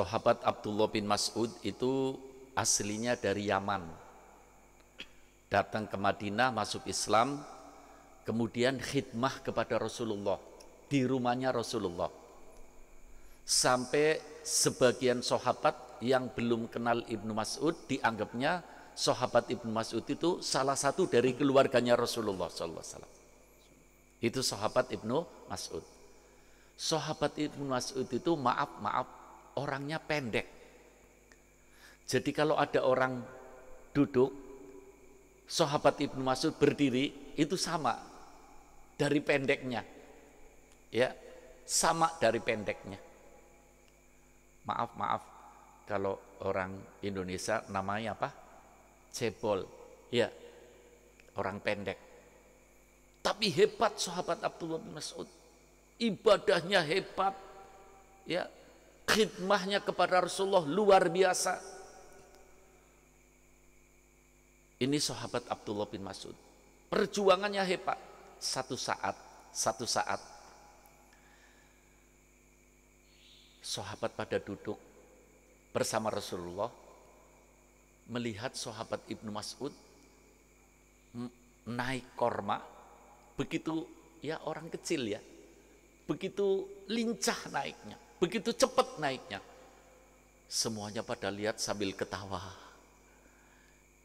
Sahabat Abdullah bin Mas'ud itu aslinya dari Yaman. Datang ke Madinah, masuk Islam, kemudian khidmah kepada Rasulullah di rumahnya Rasulullah. Sampai sebagian sahabat yang belum kenal Ibnu Mas'ud dianggapnya sahabat Ibnu Mas'ud itu salah satu dari keluarganya Rasulullah SAW. Itu sahabat Ibnu Mas'ud. Sahabat Ibnu Mas'ud itu maaf orangnya pendek. Jadi kalau ada orang duduk, sahabat Ibnu Mas'ud berdiri, itu sama dari pendeknya. Ya, sama dari pendeknya. Maaf kalau orang Indonesia namanya apa? Cebol. Ya, orang pendek. Tapi hebat sahabat Abdullah bin Mas'ud. Ibadahnya hebat. Ya, khidmahnya kepada Rasulullah luar biasa. Ini sahabat Abdullah bin Mas'ud. Perjuangannya hebat. Satu saat sahabat pada duduk bersama Rasulullah, melihat sahabat Ibnu Mas'ud naik korma, begitu ya orang kecil ya, begitu lincah naiknya, begitu cepat naiknya. Semuanya pada lihat sambil ketawa.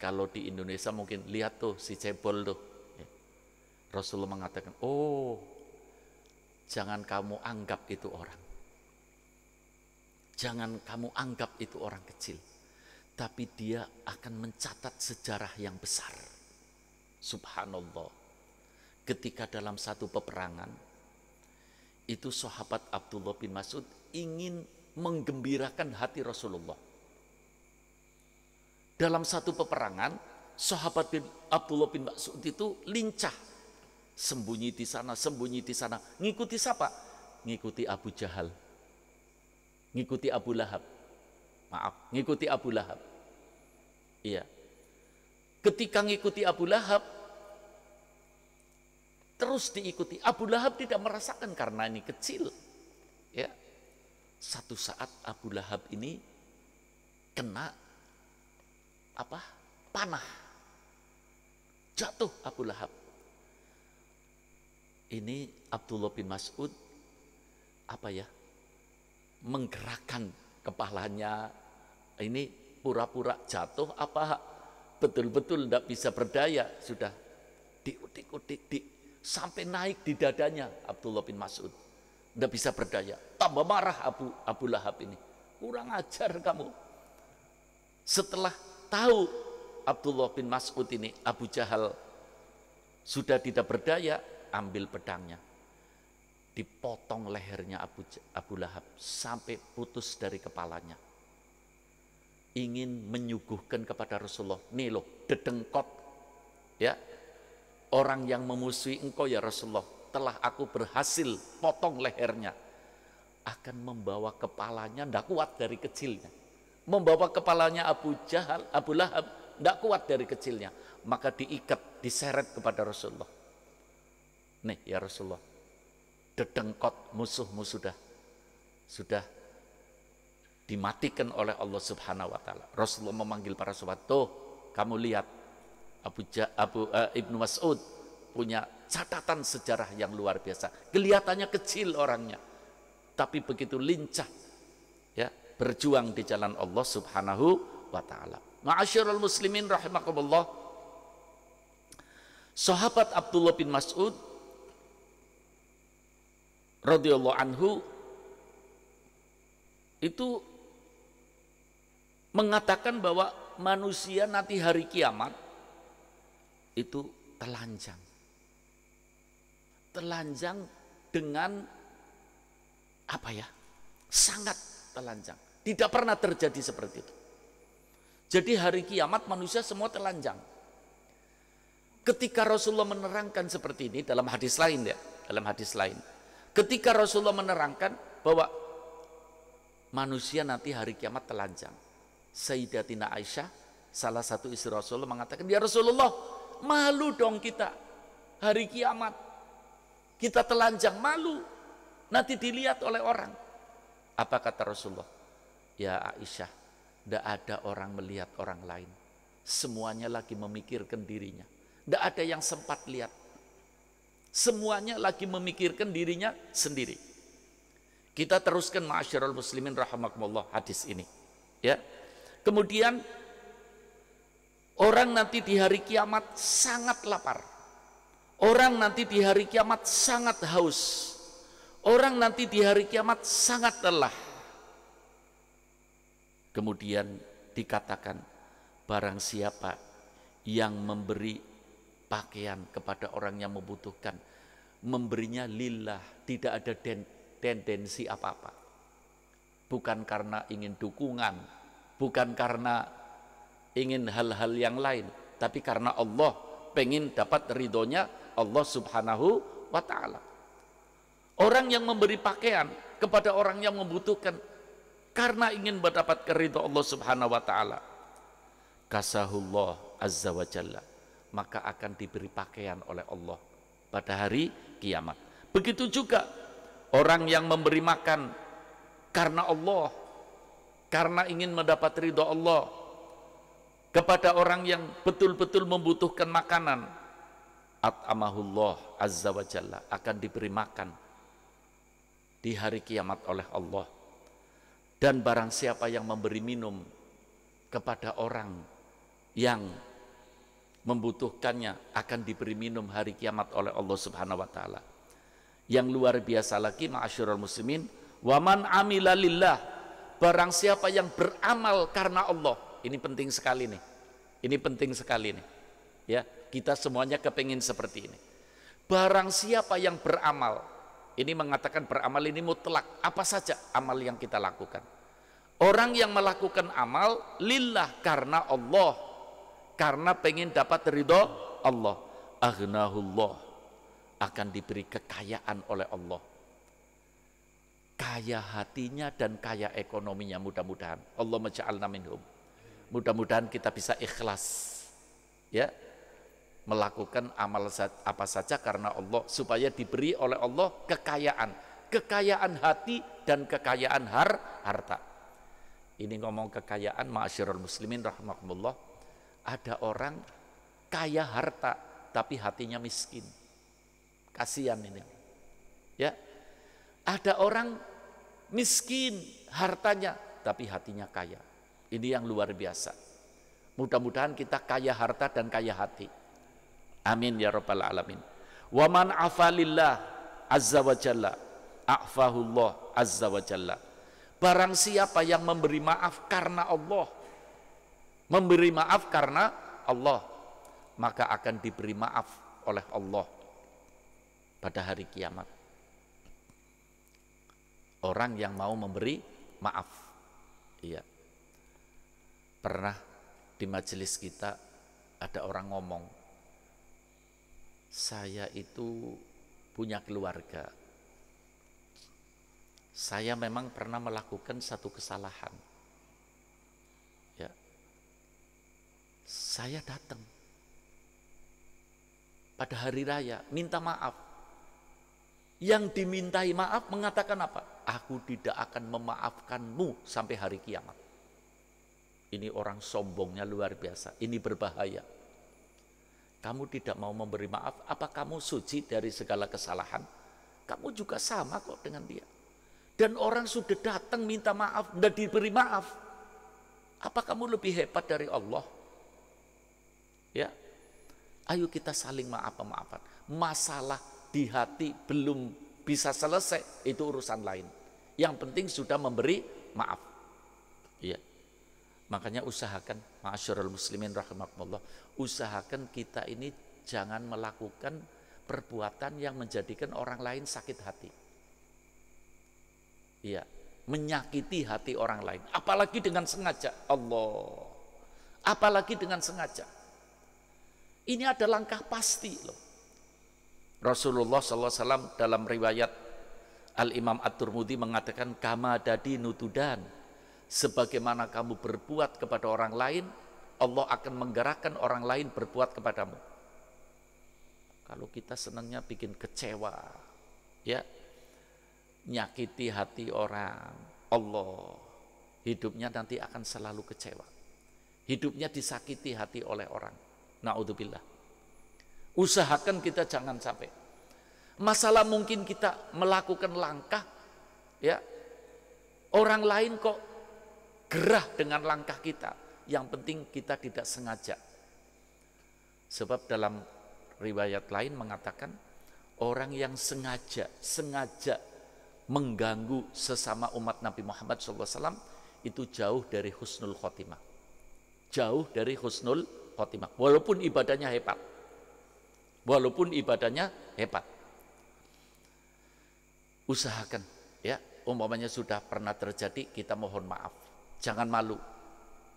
Kalau di Indonesia mungkin lihat tuh si cebol tuh. Rasulullah mengatakan, oh jangan kamu anggap itu orang. Jangan kamu anggap itu orang kecil. Tapi dia akan mencatat sejarah yang besar. Subhanallah. Ketika dalam satu peperangan, itu sahabat Abdullah bin Mas'ud ingin menggembirakan hati Rasulullah. Dalam satu peperangan, sahabat Abdullah bin Mas'ud itu lincah. Sembunyi di sana. Ngikuti siapa? Ngikuti Abu Jahal. Ngikuti Abu Lahab. Ngikuti Abu Lahab. Iya. Ketika ngikuti Abu Lahab, terus diikuti. Abu Lahab tidak merasakan karena ini kecil. Ya. Satu saat Abu Lahab ini kena panah. Jatuh Abu Lahab. Ini Abdullah bin Mas'ud menggerakkan kepalanya. Ini pura-pura jatuh apa betul-betul tidak bisa berdaya, sudah diudik sampai naik di dadanya Abdullah bin Mas'ud, tidak bisa berdaya. Tambah marah Abu Lahab ini, kurang ajar kamu. Setelah tahu Abdullah bin Mas'ud ini Abu Jahal sudah tidak berdaya, ambil pedangnya, dipotong lehernya Abu Lahab sampai putus dari kepalanya. Ingin menyuguhkan kepada Rasulullah, nih loh dedengkot ya, orang yang memusuhi engkau ya Rasulullah, telah aku berhasil potong lehernya, akan membawa kepalanya, tidak kuat dari kecilnya, membawa kepalanya Abu Lahab tidak kuat dari kecilnya, maka diikat, diseret kepada Rasulullah. Nih ya Rasulullah, dedengkot musuhmu sudah dimatikan oleh Allah Subhanahu wa taala. Rasulullah memanggil para sahabat, tuh kamu lihat Ibnu Mas'ud punya catatan sejarah yang luar biasa. Kelihatannya kecil orangnya, tapi begitu lincah ya, berjuang di jalan Allah Subhanahu wa taala. Ma'asyiral muslimin rahimakumullah. Sahabat Abdullah bin Mas'ud radhiyallahu anhu itu mengatakan bahwa manusia nanti hari kiamat itu telanjang dengan sangat telanjang, tidak pernah terjadi seperti itu. Jadi hari kiamat manusia semua telanjang. Ketika Rasulullah menerangkan seperti ini dalam hadis lain ya, ketika Rasulullah menerangkan bahwa manusia nanti hari kiamat telanjang, Sayyidatina Aisyah, salah satu istri Rasulullah, mengatakan, ya Rasulullah, malu dong kita hari kiamat, kita telanjang, malu nanti dilihat oleh orang. Apa kata Rasulullah? Ya Aisyah, tidak ada orang melihat orang lain. Semuanya lagi memikirkan dirinya. Tidak ada yang sempat lihat. Semuanya lagi memikirkan dirinya sendiri. Kita teruskan ma'asyiral muslimin rahimakumullah hadis ini. Ya. Kemudian orang nanti di hari kiamat sangat lapar. Orang nanti di hari kiamat sangat haus. Orang nanti di hari kiamat sangat lelah. Kemudian dikatakan, barang siapa yang memberi pakaian kepada orang yang membutuhkan, memberinya lillah, tidak ada tendensi apa-apa. Bukan karena ingin dukungan, bukan karena ingin hal-hal yang lain, tapi karena Allah pengen dapat ridhonya Allah subhanahu wa ta'ala. Orang yang memberi pakaian kepada orang yang membutuhkan karena ingin mendapat keridhaan Allah subhanahu wa ta'ala, kasahullah azza wa jalla, maka akan diberi pakaian oleh Allah pada hari kiamat. Begitu juga orang yang memberi makan karena Allah, karena ingin mendapat ridha Allah, kepada orang yang betul-betul membutuhkan makanan, at'amahullah azza wa jalla, akan diberi makan di hari kiamat oleh Allah. Dan barang siapa yang memberi minum kepada orang yang membutuhkannya, akan diberi minum hari kiamat oleh Allah subhanahu wa ta'ala. Yang luar biasa lagi ma'asyiral muslimin, waman amila lillah, barang siapa yang beramal karena Allah. Ini penting sekali nih. Ini penting sekali nih. Ya, kita semuanya kepingin seperti ini. Barang siapa yang beramal, ini mengatakan beramal ini mutlak, apa saja amal yang kita lakukan. Orang yang melakukan amal lillah, karena Allah, karena pengen dapat ridho Allah, aghnahullah, akan diberi kekayaan oleh Allah. Kaya hatinya dan kaya ekonominya, mudah-mudahan. Allahumma ja'alna minhum. Mudah-mudahan kita bisa ikhlas, ya, melakukan amal apa saja karena Allah, supaya diberi oleh Allah kekayaan hati dan kekayaan harta. Ini ngomong kekayaan, ma'asyiral muslimin rahimakumullah, ada orang kaya harta tapi hatinya miskin. Kasihan ini. Ya. Ada orang miskin hartanya tapi hatinya kaya. Ini yang luar biasa. Mudah-mudahan kita kaya harta dan kaya hati. Amin ya rabbal alamin. Wa man afalillah azza wa jalla, a'fahullah azza wa jalla. Barang siapa yang memberi maaf karena Allah, memberi maaf karena Allah, maka akan diberi maaf oleh Allah pada hari kiamat. Orang yang mau memberi maaf. Iya. Pernah di majelis kita ada orang ngomong, saya itu punya keluarga, saya memang pernah melakukan satu kesalahan, ya, saya datang pada hari raya minta maaf. Yang dimintai maaf mengatakan apa? Aku tidak akan memaafkanmu sampai hari kiamat. Ini orang sombongnya luar biasa. Ini berbahaya. Kamu tidak mau memberi maaf, apa kamu suci dari segala kesalahan? Kamu juga sama kok dengan dia. Dan orang sudah datang minta maaf, dan diberi maaf. Apa kamu lebih hebat dari Allah? Ya, ayo kita saling maaf-maafan. Masalah di hati belum bisa selesai, itu urusan lain. Yang penting sudah memberi maaf. Ya. Makanya usahakan, ma'asyiral muslimin rahimakumullah, usahakan kita ini jangan melakukan perbuatan yang menjadikan orang lain sakit hati. Iya, menyakiti hati orang lain, apalagi dengan sengaja. Allah, apalagi dengan sengaja. Ini ada langkah pasti loh. Rasulullah SAW dalam riwayat Al-Imam At-Tirmidzi mengatakan, kama dadi nutudan, sebagaimana kamu berbuat kepada orang lain, Allah akan menggerakkan orang lain berbuat kepadamu. Kalau kita senangnya bikin kecewa, ya, nyakiti hati orang, Allah hidupnya nanti akan selalu kecewa. Hidupnya disakiti hati oleh orang. Na'udzubillah. Usahakan kita jangan sampai. Masalah mungkin kita melakukan langkah, ya, orang lain kok gerah dengan langkah kita. Yang penting kita tidak sengaja. Sebab dalam riwayat lain mengatakan orang yang sengaja mengganggu sesama umat Nabi Muhammad SAW itu jauh dari husnul khotimah. Jauh dari husnul khotimah. Walaupun ibadahnya hebat. Walaupun ibadahnya hebat. Usahakan, ya, umpamanya sudah pernah terjadi, kita mohon maaf. Jangan malu.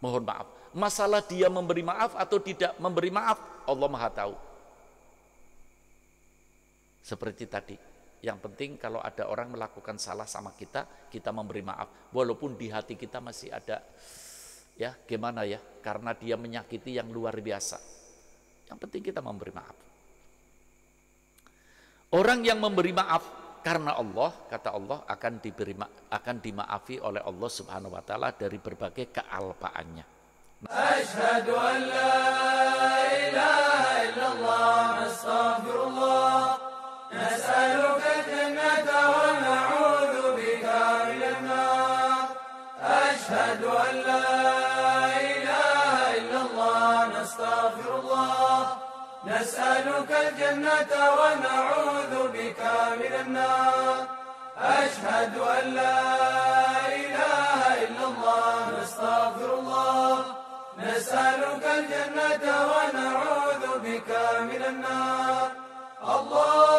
Mohon maaf. Masalah dia memberi maaf atau tidak memberi maaf, Allah Maha tahu. Seperti tadi, yang penting kalau ada orang melakukan salah sama kita, kita memberi maaf. Walaupun di hati kita masih ada, ya gimana ya, karena dia menyakiti yang luar biasa. Yang penting kita memberi maaf. Orang yang memberi maaf karena Allah, kata Allah, akan dimaafi oleh Allah Subhanahu wa taala dari berbagai kealpaannya. Asyhadu an la ilaha illallah, astaghfirullah, nas'aluka al-jannata wa na'udzu bika minan nar. Asyhadu an la ilaha illallah, nastaghfirullah, nas'aluka al-jannata wa na'udzu bika minan nar. Asyhadu an la ilaha illallah, nastaghfirullah, nas'aluka al-jannata wa na'udzu bika minan nar. Allah